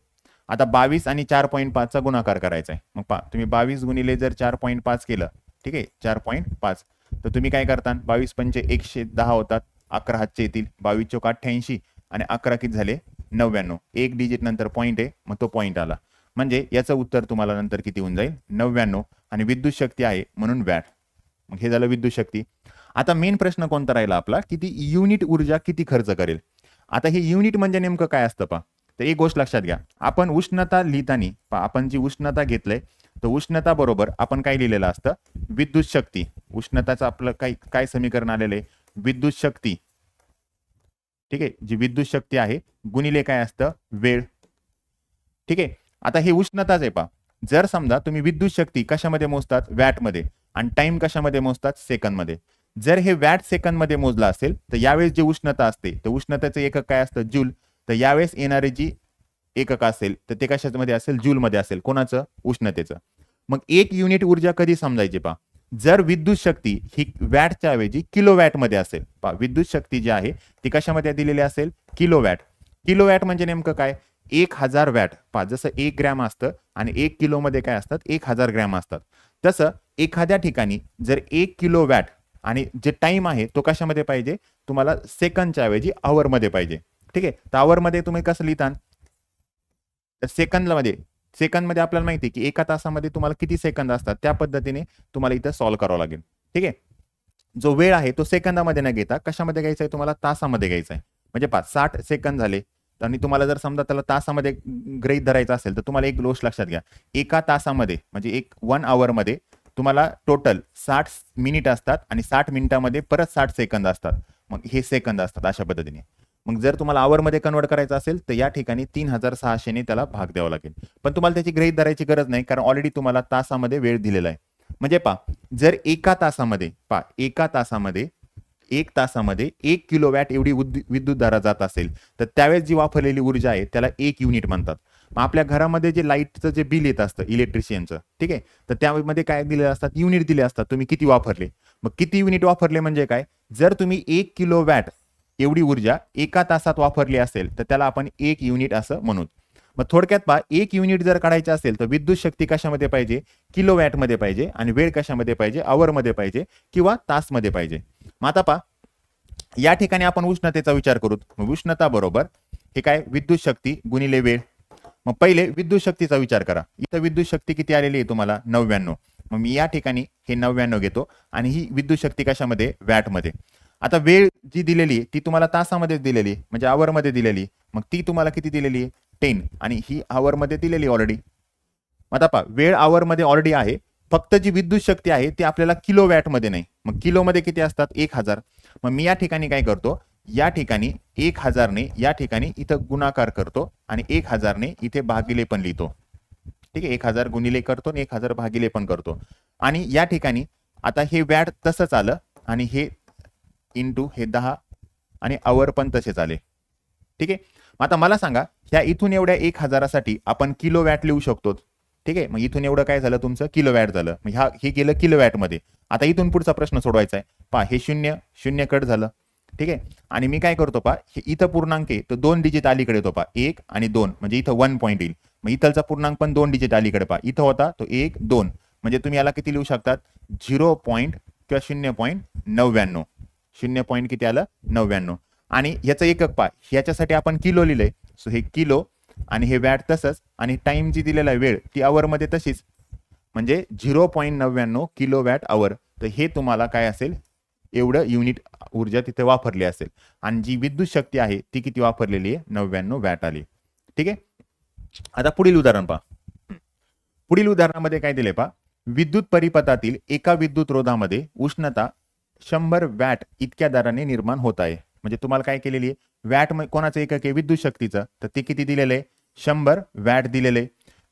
आता 22 आणि 4.5चा गुणाकार करायचा आहे. मग पहा तुम्ही 22 गुणिले जर 4.5 केलं, ठीक आहे 4.5, तर तुम्ही काय करता? 22 पंचे 110 होतात. 11 हातचे येतील. 22 चौक 88 आणि 11 किती झाले? 99. एक डिजिट नंतर पॉईंट आहे, मग तो पॉईंट आला. म्हणजे याचं उत्तर तुम्हाला नंतर किती होऊन जाईल? 99. आणि विद्युत शक्ती आहे म्हणून वॅट. मग हे झालं विद्युत शक्ती. आता मेन प्रश्न कोणता राहिला आपला, की ती युनिट ऊर्जा किती खर्च करेल. आता हे युनिट म्हणजे नेमकं काय असतं पा, तर एक गोष्ट लक्षात घ्या. आपण उष्णता लिहिताना आपण जी उष्णता घेतलंय तर उष्णता बरोबर आपण काय लिहिलेलं असतं? विद्युत शक्ती. उष्णताचं आपलं काय समीकरण आलेलं आहे? विद्युत शक्ती. ठीक आहे. जी विद्युत शक्ती आहे गुणिले काय असतं? वेळ. ठीक आहे. आता हे उष्णताच आहे पा. जर समजा तुम्ही विद्युत शक्ती कशामध्ये मोजतात? वॅटमध्ये. आणि टाइम कशामध्ये मोजतात? सेकंदमध्ये. जर हे वॅट सेकंदमध्ये मोजला असेल तर यावेळेस जी उष्णता असते तर उष्णतेचं एकक काय असतं? जूल. तर यावेळेस येणारे जी एकक असेल तर ते कशामध्ये असेल? जूलमध्ये असेल. कोणाचं? उष्णतेचं. मग एक युनिट ऊर्जा कधी समजायची पा, जर विद्युत शक्ती ही वॅटच्या ऐवजी किलोवॅटमध्ये असेल. पा विद्युत शक्ती जी आहे ती कशामध्ये दिलेली असेल? किलोवॅट. किलोवॅट म्हणजे नेमकं काय? 1000 वॅट. पा जसं 1 ग्रॅम असतं आणि 1 किलोमध्ये काय असतात? 1000 ग्रॅम असतात. तसं एखाद्या ठिकाणी जर 1 किलो वॅट आणि जे टाइम आहे तो कशामध्ये पाहिजे? तुम्हाला सेकंदच्या ऐवजी आवरमध्ये पाहिजे. ठीक आहे. तर आवरमध्ये तुम्ही कसं लिहिता? तर सेकंदमध्ये आपल्याला माहिती आहे की एका तासामध्ये तुम्हाला किती सेकंद असतात, त्या पद्धतीने तुम्हाला इथं सॉल्व्ह करावं लागेल. ठीक आहे. जो वेळ आहे तो सेकंदामध्ये न घेता कशामध्ये घ्यायचा आहे? तुम्हाला तासामध्ये घ्यायचा आहे. म्हणजे 60 सेकंद झाले आणि तुम्हाला जर समजा त्याला तासामध्ये गृहीत धरायचं असेल तर तुम्हाला एक गोष्ट लक्षात घ्या. एका तासामध्ये म्हणजे 1 आवरमध्ये तुम्हाला टोटल 60 मिनिट असतात आणि 60 मिनिटामध्ये परत 60 सेकंद असतात. मग हे सेकंद असतात अशा पद्धतीने. मग जर तुम्हाला आवरमध्ये कन्वर्ट करायचं असेल तर या ठिकाणी 3600 ने त्याला भाग द्यावा लागेल. पण तुम्हाला त्याची गृहीत धरायची गरज नाही, कारण ऑलरेडी तुम्हाला तासामध्ये वेळ दिलेला आहे. म्हणजे जर एका तासामध्ये 1 किलोवॅट एवढी विद्युत धारा जात असेल तर त्यावेळेस जी वापरलेली ऊर्जा आहे त्याला 1 युनिट म्हणतात. मग आपल्या घरामध्ये जे लाईटचं जे बिल येत असतं इलेक्ट्रिशियनचं, ठीक आहे, तर त्यामध्ये काय दिले असतात? युनिट दिले असतात. तुम्ही किती वापरले. मग किती युनिट वापरले म्हणजे काय? जर तुम्ही 1 किलोवॅट एवढी ऊर्जा एका तासात वापरली असेल तर त्याला आपण 1 युनिट असं म्हणू. मग थोडक्यात 1 युनिट जर काढायचं असेल तर विद्युत शक्ती कशामध्ये पाहिजे? किलोवॅटमध्ये पाहिजे. आणि वेळ कशामध्ये पाहिजे? आवरमध्ये पाहिजे किंवा तासमध्ये पाहिजे. मग आता या ठिकाणी आपण उष्णतेचा विचार करू. उष्णता बरोबर हे काय? विद्युत शक्ती गुणिले वेळ. मग पहिले विद्युत शक्तीचा विचार करा. इथं विद्युत शक्ती किती आलेली आहे तुम्हाला? 99. मग मी या ठिकाणी हे 99 घेतो आणि ही विद्युत शक्ती कशामध्ये? वॅटमध्ये. आता वेळ जी दिलेली ती तुम्हाला तासामध्ये दिलेली म्हणजे आवरमध्ये दिलेली. मग ती तुम्हाला किती दिलेली आहे? 10. आणि ही आवरमध्ये दिलेली ऑलरेडी. आता वेळ आवरमध्ये ऑलरेडी आहे. फक्त जी विद्युत शक्ती आहे ती आपल्याला किलोवॅटमध्ये नाही. मग किलोमध्ये किती असतात? 1000. मग मी या ठिकाणी काय करतो? या ठिकाणी 1000 ने या ठिकाणी इथं गुणाकार करतो आणि 1000 ने इथे भागिले पण लिहितो. ठीक आहे. 1000 गुणिले करतो आणि 1000 भागिले पण करतो. आणि या ठिकाणी आता हे वॅट तसंच आलं आणि हे इंटू हे 10 आणि आवर पण तसेच आले. ठीक आहे. आता मला सांगा, ह्या इथून एवढ्या 1000साठी आपण किलोवॅट लिहू शकतो. ठीक आहे. मग इथून एवढं काय झालं? तुमचं किलोवॅट झालं. मग हे गेलं किलोवॅटमध्ये. आता इथून पुढचा प्रश्न सोडवायचा आहे. हे 0 कट झालं. ठीक आहे. आणि मी काय करतो हे इथं पूर्णांक आहे तर 2 डिजिट अलीकडे येतो 1 आणि 2 म्हणजे इथं 1 पॉईंट येईल. मग इथलचा पूर्णांक पण 2 डिजिट अलीकडे इथं होता तो 1 2 म्हणजे तुम्ही याला किती लिहू शकतात? 0 पॉईंट किंवा 0.99. 0 पॉईंट किती आलं? 99. आणि याचं एकक ह्याच्यासाठी आपण किलो लिहिलंय. सो हे किलो आणि हे वॅट तसंच, आणि टाइम जी दिलेला आहे वेळ ती आवरमध्ये तशीच, म्हणजे 0.99 किलो वॅट आवर. तर हे तुम्हाला काय असेल, एवढं युनिट ऊर्जा तिथे वापरली असेल. आणि जी विद्युत शक्ती आहे ती किती वापरलेली आहे, 99 वॅट आली. ठीक आहे. आता पुढील उदाहरण पहा. पुढील उदाहरणामध्ये काय दिले पहा, विद्युत परिपथातील एका विद्युत रोधामध्ये उष्णता 100 वॅट इतक्या दराने निर्माण होत आहे. म्हणजे तुम्हाला काय केलेली आहे, वॅट कोणाचं एकक आहे, विद्युत शक्तीचं, तर ते किती दिलेलं आहे, 100 वॅट दिलेले.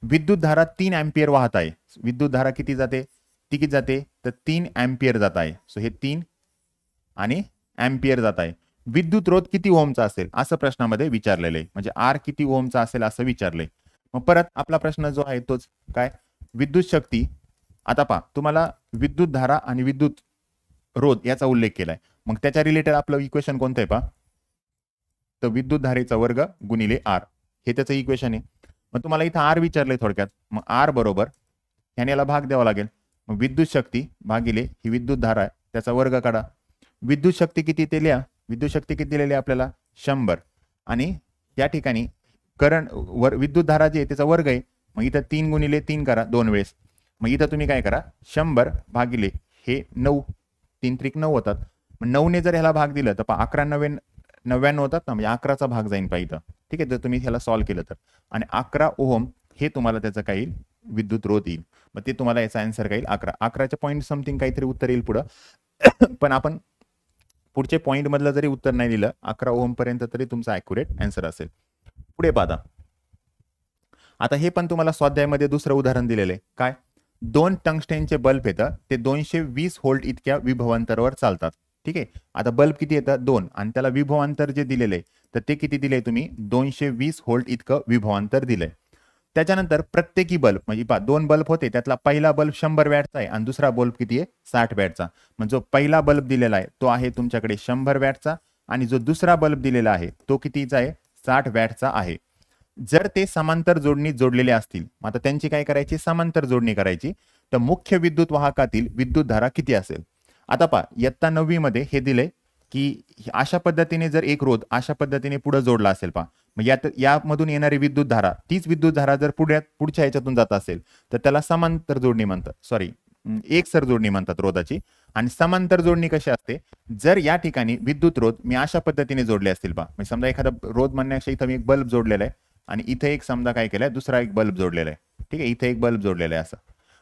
विद्युत धारा 3 अँपियर वाहत आहे. विद्युत धारा किती जाते, ती किती जाते, तर 3 अँपियर जात आहे. सो हे 3 आणि अँपियर जात आहे. विद्युत रोध किती ओमचा असेल असं प्रश्नामध्ये विचारलेलं आहे, म्हणजे आर किती ओमचा असेल असं विचारलंय. मग परत आपला प्रश्न जो आहे तोच काय, विद्युत शक्ती. आता पहा, तुम्हाला विद्युत धारा आणि विद्युत रोध याचा उल्लेख केलाय, मग त्याच्या रिलेटेड आपलं इक्वेशन कोणतं आहे पहा, तर विद्युत धारेचा वर्ग गुणिले आर, हे त्याचं इक्वेशन आहे. मग तुम्हाला इथं आर विचारलंय थोडक्यात, मग आर बरोबर ह्याने याला भाग द्यावा लागेल. मग विद्युत शक्ती भागिले ही विद्युत धारा आहे त्याचा वर्ग काढा. विद्युत शक्ती किती ते लिहा. विद्युत शक्ती किती दिलेली आहे आपल्याला, 100, आणि या ठिकाणी करंट विद्युत धारा जी आहे त्याचा वर्ग आहे. मग इथं 3 गुणिले 3 करा 2 वेळेस. मग इथं तुम्ही काय करा, 100 भागिले हे 9, 3 त्रिक 9 होतात. मग 9 ने जर ह्याला भाग दिलं तर 11 9 99 होतात ना, म्हणजे 11चा भाग जाईन पाहिजे. ठीक आहे, जर तुम्ही ह्याला सॉल्व्ह केलं तर, आणि 11 ओहम हे तुम्हाला त्याचं काही विद्युत रोध येईल. मग ते तुम्हाला याचा आन्सर काही 11च्या पॉईंट समथिंग काहीतरी उत्तर येईल पुढं. पण आपण पुढचे पॉईंट मधलं जरी उत्तर नाही दिलं 11 ओहम पर्यंत तरी तुमचा ॲक्युरेट आन्सर असेल. पुढे पाहा. आता हे पण तुम्हाला स्वाध्यायामध्ये दुसरं उदाहरण दिलेलं आहे. काय, 2 टंगस्टेनचे बल्ब येतात, ते 220 व्होल्ट इतक्या विभवांतरावर चालतात. ठीक आहे. आता बल्ब किती येतं, 2, आणि त्याला विभवांतर जे दिलेलं आहे तर ते किती दिलंय तुम्ही, 220 व्होल्ट इतकं विभवांतर दिलंय. त्याच्यानंतर प्रत्येकी बल्ब, म्हणजे पहा 2 बल्ब होते, त्यातला पहिला बल्ब 100 वॅटचा आहे आणि दुसरा बल्ब किती आहे, 60 वॅटचा. म्हणजे जो पहिला बल्ब दिलेला आहे तो आहे तुमच्याकडे 100 वॅटचा, आणि जो दुसरा बल्ब दिलेला आहे तो कितीचा आहे, 60 वॅटचा आहे. जर ते समांतर जोडणी जोडलेले असतील, आता त्यांची काय करायची, समांतर जोडणी करायची, तर मुख्य विद्युत वाहकातील विद्युत धारा किती असेल. आता पहा, इयत्ता 9वी मध्ये हे दिले की अशा पद्धतीने जर एक रोध अशा पद्धतीने पुढे जोडला असेल पहा, मग यामधून येणारी विद्युत धारा, तीच विद्युत धारा जर पुढच्या ह्याच्यातून जात असेल तर त्याला समांतर जोडणी म्हणतात, सॉरी एकसर जोडणी म्हणतात रोधाची. आणि समांतर जोडणी कशी असते, जर या ठिकाणी विद्युत रोध मी अशा पद्धतीने जोडले असतील पहा, म्हणजे समजा एखादा रोध म्हणण्यापेक्षा इथं मी एक बल्ब जोडलेला आहे आणि इथे एक समजा काय केलंय, दुसरा एक बल्ब जोडलेला आहे. ठीक आहे, इथे एक बल्ब जोडलेला आहे असं,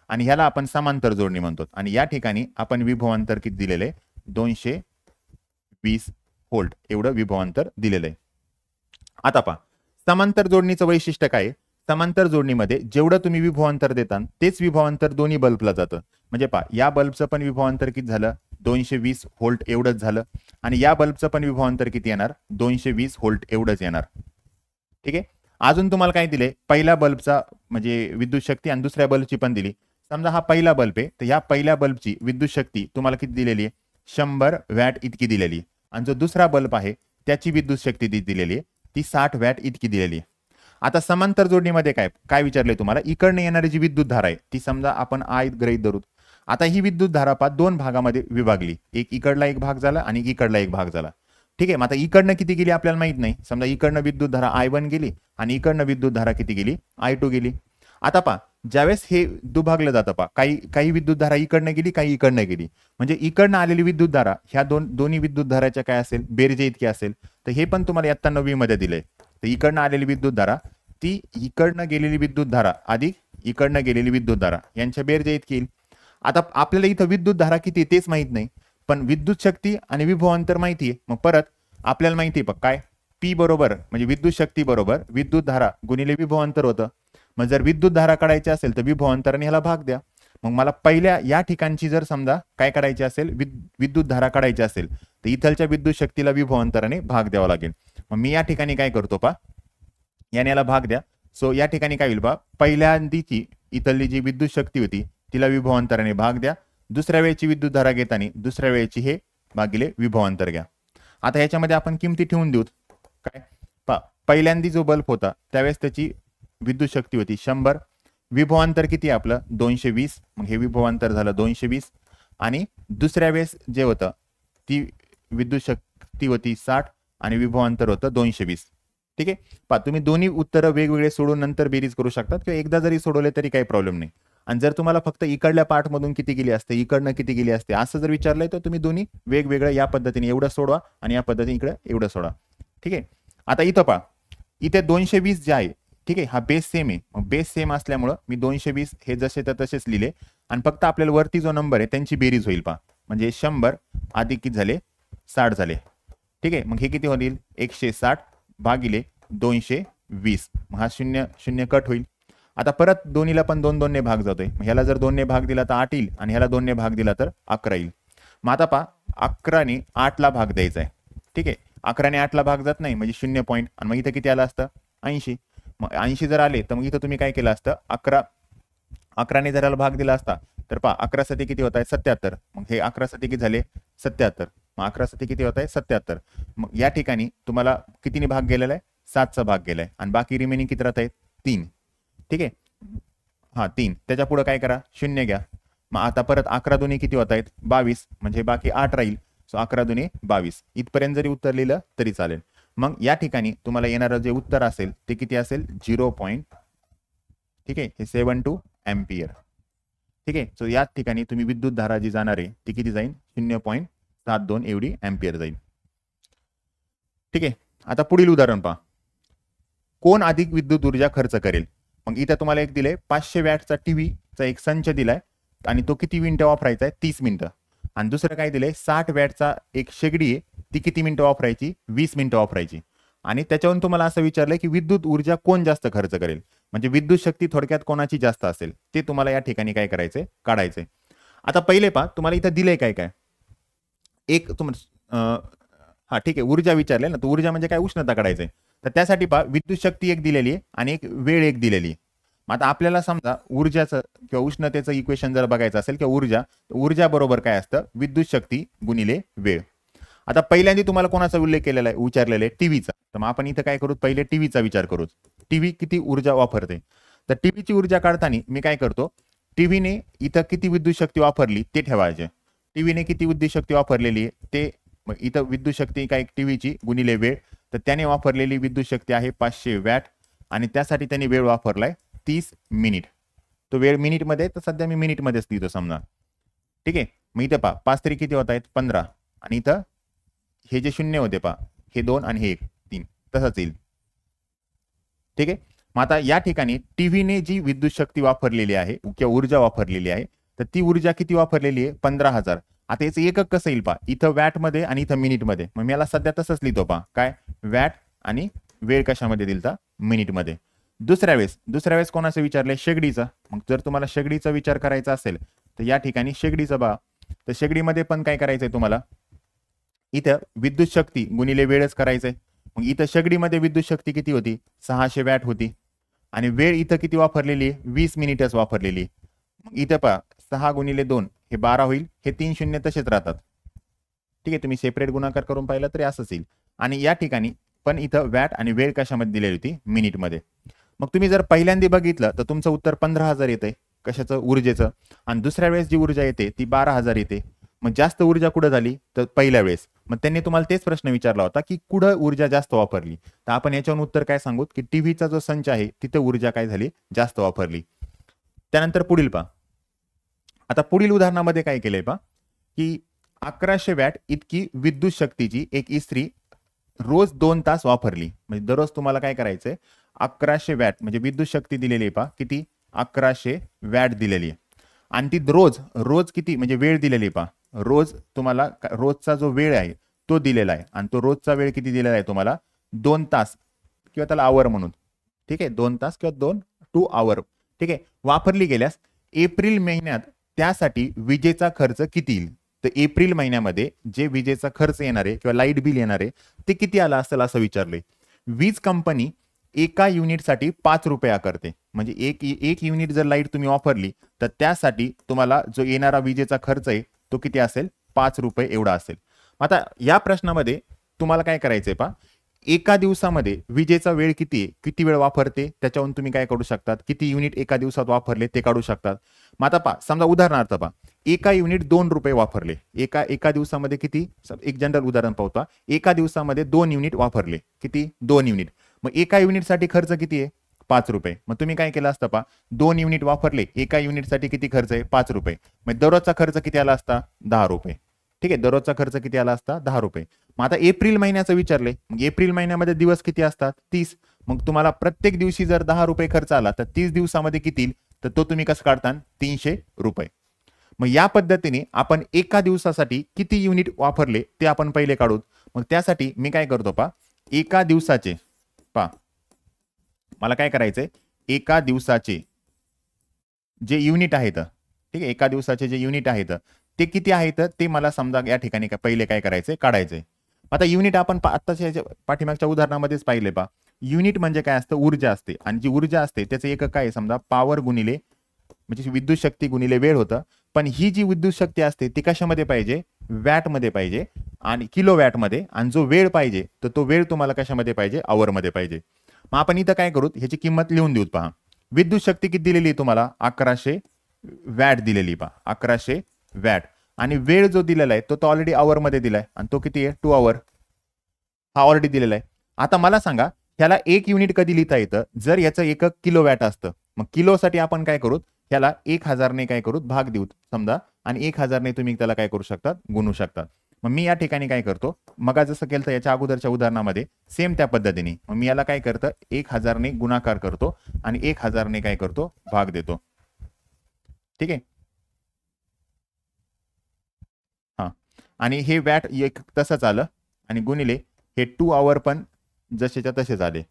आणि ह्याला आपण समांतर जोडणी म्हणतो. आणि या ठिकाणी आपण विभवांतर किती दिलेलं आहे, 220 व्होल्ट एवढं विभवांतर दिलेलं आहे. आता पहा, समांतर जोडणीचं वैशिष्ट्य काय आहे, समांतर जोडणीमध्ये जेवढं तुम्ही विभवांतर देता तेच विभवांतर दोन्ही बल्बला जातं. म्हणजे पहा, या बल्बचं पण विभवांतर किती झालं, 220 व्होल्ट एवढंच झालं, आणि या बल्बचं पण विभवांतर किती येणार, 220 व्होल्ट एवढंच येणार. ठीक आहे. अजून तुम्हाला काय दिले, पहिल्या बल्बचा म्हणजे विद्युत शक्ती आणि दुसऱ्या बल्बची पण दिली. समजा हा पहिला बल्ब आहे, तर या पहिल्या बल्बची विद्युत शक्ती तुम्हाला किती दिलेली आहे, 100 वॅट इतकी दिलेली आहे, आणि जो दुसरा बल्ब आहे त्याची विद्युत शक्ती दिलेली आहे ती 60 वॅट इतकी दिलेली आहे. आता समांतर जोडणीमध्ये काय काय विचारले तुम्हाला, इकडनं येणारी जी विद्युत धारा आहे ती समजा आपण आय गृहीत धरू. आता ही विद्युत धारा 2 भागामध्ये विभागली, एक इकडला एक भाग झाला आणि इकडला एक भाग झाला. ठीक आहे. मग आता इकडनं किती गेली आपल्याला माहित नाही, समजा इकडनं विद्युत धारा I1 गेली आणि इकडनं विद्युत धारा किती गेली, I2 गेली. आता पहा, ज्यावेळेस हे दुभागलं जातं पहा, काही विद्युत धारा इकडनं गेली, काही इकडनं गेली, म्हणजे इकडनं आलेली विद्युत धारा ह्या दोन्ही विद्युत धाराच्या काय असेल, बेरजे इतकी असेल. तर हे पण तुम्हाला इयत्ता 9वी मध्ये दिलंय. तर इकडनं आलेली विद्युत धारा ती इकडनं गेलेली विद्युत धारा अधिक इकडनं गेलेली विद्युत धारा यांच्या बेरजे इतकी येईल. आता आपल्याला इथं विद्युत धारा किती तेच माहित नाही, पण विद्युत शक्ती आणि विभवांतर माहिती आहे. मग परत आपल्याला माहिती आहे काय, P बरोबर म्हणजे विद्युत शक्ती बरोबर विद्युत धारा गुणिले विभवांतर होतं. मग जर विद्युत धारा काढायची असेल तर विभवांतराने ह्याला भाग द्या. मग मला पहिल्या या ठिकाणची जर समजा काय करायची असेल, विद्युत धारा काढायची असेल तर इथलच्या विद्युत शक्तीला विभवांतराने भाग द्यावा लागेल. मग मी या ठिकाणी काय करतो पहा, याने याला भाग द्या. सो या ठिकाणी काय होईल पहा, पहिल्यांदीची इथली जी विद्युत शक्ती होती तिला विभवांतराने भाग द्या, दुसऱ्या वेळेची विद्युत धारा घेताना दुसऱ्या वेळेची हे भागिले विभवांतर घ्या. आता ह्याच्यामध्ये आपण किमती ठेवून देऊ. काय पहा, पहिल्यांदी जो बल्ब होता त्यावेळेस त्याची विद्युत शक्ती होती 100, विभवांतर किती आपलं 220, मग हे विभवांतर झालं 220, आणि दुसऱ्या वेळेस जे होतं ती विद्युत शक्ती होती 60 आणि विभवांतर होतं 220. ठीक आहे. पहा तुम्ही दोन्ही उत्तरं वेगवेगळे सोडून नंतर बेरीज करू शकतात किंवा एकदा जरी सोडवले तरी काही प्रॉब्लेम नाही. आणि जर तुम्हाला फक्त इकडल्या पार्टमधून किती गेली असते, इकडनं किती गेली असते असं जर विचारलंय तर तुम्ही दोन्ही वेगवेगळं या पद्धतीने एवढं सोडवा आणि या पद्धतीने इकडे एवढं सोडा. ठीक आहे. आता इथं पहा, इथे 220 जे आहे, ठीक आहे, हा बेस सेम आहे. मग बेस सेम असल्यामुळं मी 220 हे जसे तर तसेच लिहिले आणि फक्त आपल्याला वरती जो नंबर आहे त्यांची बेरीज होईल. पहा म्हणजे 100 अधिक किती झाले, 60 झाले. ठीक आहे. मग हे किती होईल, 160 भागिले 220. मग हा 0 0 कट होईल. आता परत दोन्हीला पण 2 2 ने भाग जातोय. ह्याला जर 2 ने भाग दिला तर 8 येईल आणि ह्याला 2 ने भाग दिला तर 11 येईल. मग आता पहा 11 ने 8 ला भाग द्यायचा आहे. ठीक आहे. 11 ने 8 ला भाग जात नाही म्हणजे 0 पॉईंट आणि मग इथं किती आलं असतं, 80. मग 80 जर आले तर मग इथं तुम्ही काय केलं असतं, 11 ने जर याला भाग दिला असता तर पहा 11 सती किती होत आहे, 77. मग हे 11 सती किती झाले, 77. मग 11 सती किती होत आहे, 77. मग या ठिकाणी तुम्हाला कितीने भाग गेलेला आहे, 7चा भाग गेलाय आणि बाकी रिमेनिंग किती राहत आहेत, 3. ठीक आहे. हा 3. त्याच्या पुढे काय करा, 0 घ्या. मग आता परत 11 दुनी किती होत आहेत, 22. म्हणजे बाकी 8 राहील. सो 11 दुनी 22. इथपर्यंत जरी उत्तर लिहिलं तरी चालेल. मग या ठिकाणी तुम्हाला येणारं जे उत्तर असेल ते किती असेल, 0. ठीक आहे, हे 72 एम्पियर. ठीक आहे. सो या ठिकाणी तुम्ही विद्युत धारा जी जाणार आहे ती किती जाईल, 0.72 एवढी एम्पियर जाईल. ठीक आहे. आता पुढील उदाहरण पहा, कोण अधिक विद्युत ऊर्जा खर्च करेल. मग इथं तुम्हाला एक दिले 500 वॅटचा टीव्हीचा एक संच दिलाय आणि तो किती मिनिटं वापरायचा आहे, 30 मिनिटं. आणि दुसरं काय दिलंय, 60 वॅटचा एक शेगडी आहे, ती किती मिनिटं वापरायची, 20 मिनिटं वापरायची. आणि त्याच्यावरून तुम्हाला असं विचारलंय की विद्युत ऊर्जा कोण जास्त खर्च करेल, म्हणजे विद्युत शक्ती थोडक्यात कोणाची जास्त असेल ते तुम्हाला या ठिकाणी काय करायचंय, काढायचंय. आता पहिले पहा तुम्हाला इथं दिलंय काय काय, एक हा ठीक आहे ऊर्जा विचारले ना, तर ऊर्जा म्हणजे काय, उष्णता काढायचंय. तर त्यासाठी पहा विद्युत शक्ती एक दिलेली आहे आणि एक वेळ एक दिलेली आहे. मग आता आपल्याला समजा ऊर्जाचं किंवा उष्णतेचं इक्वेशन जर बघायचं असेल किंवा ऊर्जा बरोबर काय असतं, विद्युत शक्ती गुणिले वेळ. आता पहिल्यांदा तुम्हाला कोणाचा उल्लेख केलेला आहे, विचारलेला आहे टीव्हीचा. तर मग आपण इथं काय करू, पहिले टीव्हीचा विचार करू. टीव्ही किती ऊर्जा वापरते. तर टीव्हीची ऊर्जा काढताना मी काय करतो, टीव्हीने इथं किती विद्युत शक्ती वापरली ते ठेवायचे. टीव्हीने किती विद्युत शक्ती वापरलेली आहे ते, मग इथं विद्युत शक्ती काय टीव्हीची गुणिले वेळ. तर त्याने वापरलेली विद्युत शक्ती आहे 500 वॅट आणि त्यासाठी त्यांनी वेळ वापरलाय 30 मिनिट. तो वेळ मिनिटमध्ये, तर सध्या मी मिनिटमध्येच लिहितो समजा. ठीक आहे. मग इथं पहा 5 तरी किती होत आहेत, 15. आणि इथं हे जे 0 होते पहा, हे 2 आणि हे 1 3 तसंच येईल. ठीक आहे. मग आता या ठिकाणी टीव्हीने जी विद्युत शक्ती वापरलेली आहे किंवा ऊर्जा वापरलेली आहे, तर ती ऊर्जा किती वापरलेली आहे, 15,000. आता याचं एकक कसं येईल पहा, इथं वॅटमध्ये आणि इथं मिनिटमध्ये. मग मी याला सध्या तसंच लिहितो पहा, काय वॅट आणि वेळ कशामध्ये दिलता, मिनिटमध्ये. दुसऱ्या वेळेस कोणाचं विचारलंय, शेगडीचा. मग जर तुम्हाला शेगडीचा विचार करायचा असेल तर या ठिकाणी शेगडीचं पहा, तर शेगडीमध्ये पण काय करायचंय तुम्हाला, इथं विद्युत शक्ती गुणिले वेळच करायचंय. मग इथं शेगडीमध्ये विद्युत शक्ती किती होती, 600 वॅट होती आणि वेळ इथं किती वापरलेली आहे, 20 मिनिटच वापरलेली आहे. मग इथं पहा 6 गुणिले 2 हे 12 होईल. हे 3 शून्य तसेच राहतात. ठीक आहे. तुम्ही सेपरेट गुणाकार करून पाहिलं तरी असंच येईल. आणि या ठिकाणी पण इथं वॅट आणि वेळ कशामध्ये दिलेली होती, मिनिटमध्ये. मग तुम्ही जर पहिल्यांदा बघितलं तर तुमचं उत्तर 15,000 येतंय कशाचं, ऊर्जेचं. आणि दुसऱ्या वेळेस जी ऊर्जा येते ती 12,000 येते. मग जास्त ऊर्जा कुठं झाली, तर पहिल्या वेळेस. मग त्यांनी तुम्हाला तेच प्रश्न विचारला होता की कुठं ऊर्जा जास्त वापरली. तर आपण याच्यावरून उत्तर काय सांगू की टीव्हीचा जो संच आहे तिथं ऊर्जा काय झाली, जास्त वापरली. त्यानंतर पुढील पहा, आता पुढील उदाहरणामध्ये काय केलंय पहा, की 1100 वॅट इतकी विद्युत शक्तीची एक इस्त्री रोज 2 तास वापरली. म्हणजे दररोज तुम्हाला काय करायचंय, 1100 वॅट म्हणजे विद्युत शक्ती दिलेली आहे पहा, किती 1100 वॅट दिलेली आहे. आणि ती रोज किती म्हणजे वेळ दिलेली आहे पहा, रोज तुम्हाला रोजचा जो वेळ आहे तो दिलेला आहे आणि तो रोजचा वेळ किती दिलेला आहे तुम्हाला, 2 तास किंवा त्याला आवर म्हणून. ठीक आहे. 2 तास किंवा 2 आवर. ठीक आहे. वापरली गेल्यास एप्रिल महिन्यात त्यासाठी विजेचा खर्च किती येईल. तर एप्रिल महिन्यामध्ये जे विजेचा खर्च येणार आहे किंवा लाईट बिल येणार आहे ते किती आला असेल असं विचारले. वीज कंपनी एका युनिटसाठी 5 रुपये आकारते. म्हणजे एक युनिट जर लाईट तुम्ही वापरली तर त्यासाठी तुम्हाला जो येणारा विजेचा खर्च आहे तो किती असेल, 5 रुपये एवढा असेल. आता या प्रश्नामध्ये तुम्हाला काय करायचंय पहा, एका दिवसामध्ये विजेचा वेळ किती वेळ वापरते त्याच्यावरून तुम्ही काय काढू शकतात, किती युनिट एका दिवसात वापरले ते काढू शकतात. मग आता पहा, समजा उदाहरणार्थ पहा, एका युनिट 2 रुपये वापरले. एका दिवसामध्ये किती, एक जनरल उदाहरण पाहतो, एका दिवसामध्ये 2 युनिट वापरले. किती, 2 युनिट. मग एका युनिटसाठी खर्च किती आहे 5 रुपये. मग तुम्ही काय केलं असतं 2 युनिट वापरले, एका युनिटसाठी किती खर्च आहे 5 रुपये. मग दररोजचा खर्च किती आला असता 10 रुपये. ठीक आहे, दररोजचा खर्च किती आला असता 10 रुपये. मग आता एप्रिल महिन्याचं विचारले, मग एप्रिल महिन्यामध्ये दिवस किती असतात 30. मग तुम्हाला प्रत्येक दिवशी जर 10 रुपये खर्च आला तर 30 दिवसामध्ये किती, तर तो तुम्ही कसं काढता 300 रुपये. मग या पद्धतीने आपण एका दिवसासाठी किती युनिट वापरले ते आपण पहिले काढू. मग त्यासाठी मी काय करतो एका दिवसाचे मला काय करायचंय, एका दिवसाचे जे युनिट आहेत, ठीक आहे, एका दिवसाचे जे युनिट आहेत ते किती आहेत ते मला समजा या ठिकाणी पहिले काय करायचंय काढायचंय. आता युनिट आपण आत्ताच्या पाठीमागच्या उदाहरणामध्येच पाहिले युनिट म्हणजे काय असतं, ऊर्जा असते. आणि जी ऊर्जा असते त्याचं एकक काय समजा पॉवर गुणिले म्हणजे विद्युत शक्ती गुणिले वेळ होतं. पण ही जी विद्युत शक्ती असते ती कशामध्ये पाहिजे, वॅट मध्ये पाहिजे आणि किलो वॅट मध्ये. आणि जो वेळ पाहिजे तर तो वेळ तुम्हाला कशामध्ये पाहिजे, आवर मध्ये पाहिजे. मग आपण इथं काय करू, ह्याची किंमत लिहून देऊ. पहा विद्युत शक्ती किती दिलेली तुम्हाला 1100 वॅट दिलेली. 1100 वॅट. आणि वेळ जो दिलेला आहे तो ऑलरेडी आवर मध्ये दिलाय आणि तो किती आहे 2 आवर, हा ऑलरेडी दिलेला आहे. आता मला सांगा ह्याला एक युनिट कधी लिहिता येतं, जर याचं एकक किलो वॅट असतं. मग किलोसाठी आपण काय करू, ह्याला 1000 ने काय करू भाग देऊ समजा, आणि 1000 ने तुम्ही त्याला काय करू शकतात, गुणू शकतात. मग मी या ठिकाणी काय करतो, मग जसं केलं याच्या अगोदरच्या उदाहरणामध्ये सेम त्या पद्धतीने मग मी याला काय करतं 1000 ने गुणाकार करतो आणि 1000 ने काय करतो भाग देतो. ठीक आहे. हा, आणि हे वॅट एक तसंच आलं आणि गुणिले हे 2 आवर पण जसेच्या तसेच आले.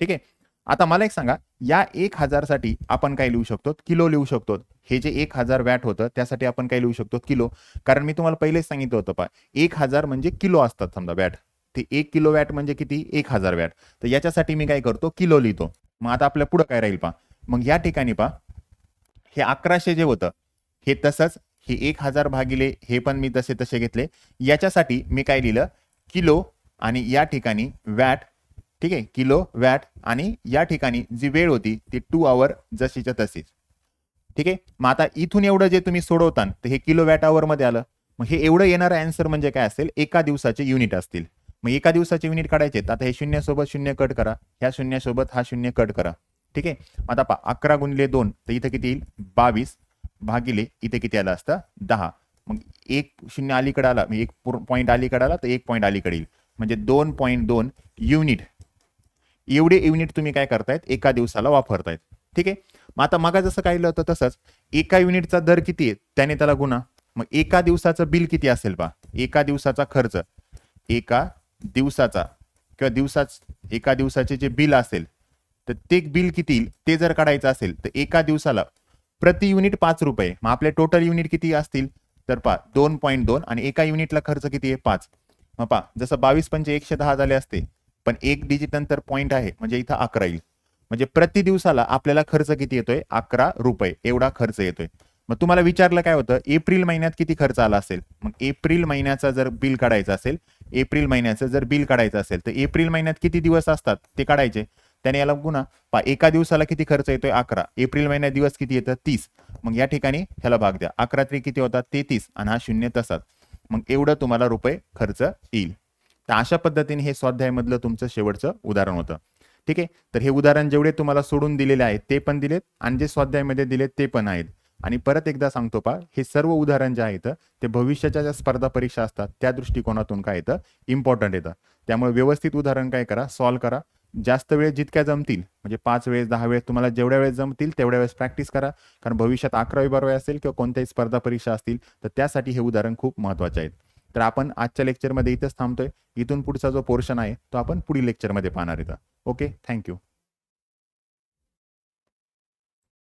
ठीक आहे. आता मला एक सांगा, या 1000 साठी आपण काय लिहू शकतो, किलो लिहू शकतो. हे जे 1000 वॅट होतं त्यासाठी आपण काय लिहू शकतो, किलो. कारण मी तुम्हाला पहिलेच सांगितलं होतं 1000 म्हणजे किलो असतात समजा वॅट. ते 1 किलो वॅट म्हणजे किती 1000 वॅट. तर याच्यासाठी मी काय करतो किलो लिहितो. मग आता आपल्या पुढे काय राहील मग या ठिकाणी हे 1100 जे होतं हे तसंच, हे 1000 भागिले हे पण मी तसे घेतले. याच्यासाठी मी काय लिहिलं किलो आणि या ठिकाणी वॅट. ठीक आहे, किलो वॅट. आणि या ठिकाणी जी वेळ होती ती 2 आवर जशीच्या तशीच. ठीक आहे. मग आता इथून एवढं जे तुम्ही सोडवता तर हे किलो वॅट आवर मध्ये आलं. मग हे एवढं येणारं आन्सर म्हणजे काय असेल, एका दिवसाचे युनिट असतील. मग एका दिवसाचे युनिट काढायचे. आता हे 0 सोबत 0 कट करा, ह्या 0 सोबत हा 0 कट करा. ठीक आहे. आता 11 गुणिले 2 तर इथं किती येईल 22 भागिले इथे किती आलं असतं 10. मग 1 0 अलीकडे आला, 1 पॉईंट अलीकडे आला तर 1 पॉईंट अलीकडे येईल, म्हणजे 2.2 युनिट. एवढे युनिट तुम्ही काय करतायत एका दिवसाला वापरतायत. ठीक आहे. मग आता मग जसं काय होतं तसंच एका युनिटचा दर किती आहे त्याने त्याला गुणा. मग एका दिवसाचं बिल किती असेल एका दिवसाचा खर्च, एका दिवसाचा किंवा एका दिवसाचे जे बिल असेल तर ते बिल किती येईल ते जर काढायचं असेल तर एका दिवसाला प्रति युनिट 5 रुपये. मग आपले टोटल युनिट किती असतील तर 2.2 आणि एका युनिटला खर्च किती आहे 5. मग जसं 22 पंचे 110 झाले असते, पण एक डिजिट नंतर पॉईंट आहे म्हणजे इथं 11 येईल. म्हणजे प्रति दिवसाला आपल्याला खर्च किती येतोय 11 रुपये एवढा खर्च येतोय. मग तुम्हाला विचारलं काय होतं एप्रिल महिन्यात किती खर्च आला असेल. मग एप्रिल महिन्याचा जर बिल काढायचं असेल, एप्रिल महिन्याचं जर बिल काढायचं असेल तर एप्रिल महिन्यात किती दिवस असतात ते काढायचे. त्याने याला गुणा एका दिवसाला किती खर्च येतोय 11. एप्रिल महिन्यात दिवस किती येतं 30. मग या ठिकाणी ह्याला भाग द्या. 11 3 किती होतात 33 आणि हा 0 तसाच. मग एवढं तुम्हाला रुपये खर्च येईल. तर अशा पद्धतीने हे स्वाध्यायामधलं तुमचं शेवटचं उदाहरण होतं. ठीक आहे. तर हे उदाहरण जेवढे तुम्हाला सोडून दिलेले आहेत ते पण दिलेत आणि जे स्वाध्यायामध्ये दिलेत ते पण आहेत. आणि परत एकदा सांगतो हे सर्व उदाहरण जे आहेत ते भविष्याच्या ज्या स्पर्धा परीक्षा असतात त्या दृष्टिकोनातून काय येतं इम्पॉर्टंट येतं. त्यामुळे व्यवस्थित उदाहरण काय करा, सॉल्व्ह करा. जास्त वेळ जितक्या जमतील म्हणजे 5 वेळेस 10 वेळेस तुम्हाला जेवढ्या वेळेस जमतील तेवढ्या वेळेस प्रॅक्टिस करा. कारण भविष्यात 11वी 12वी असेल किंवा कोणत्याही स्पर्धा परीक्षा असतील तर त्यासाठी हे उदाहरण खूप महत्त्वाचे आहेत. तर आपण आजच्या लेक्चरमध्ये इथंच थांबतोय. इथून पुढचा जो पोर्शन आहे तो आपण पुढील लेक्चरमध्ये पाहणार आहे. Okay, thank you.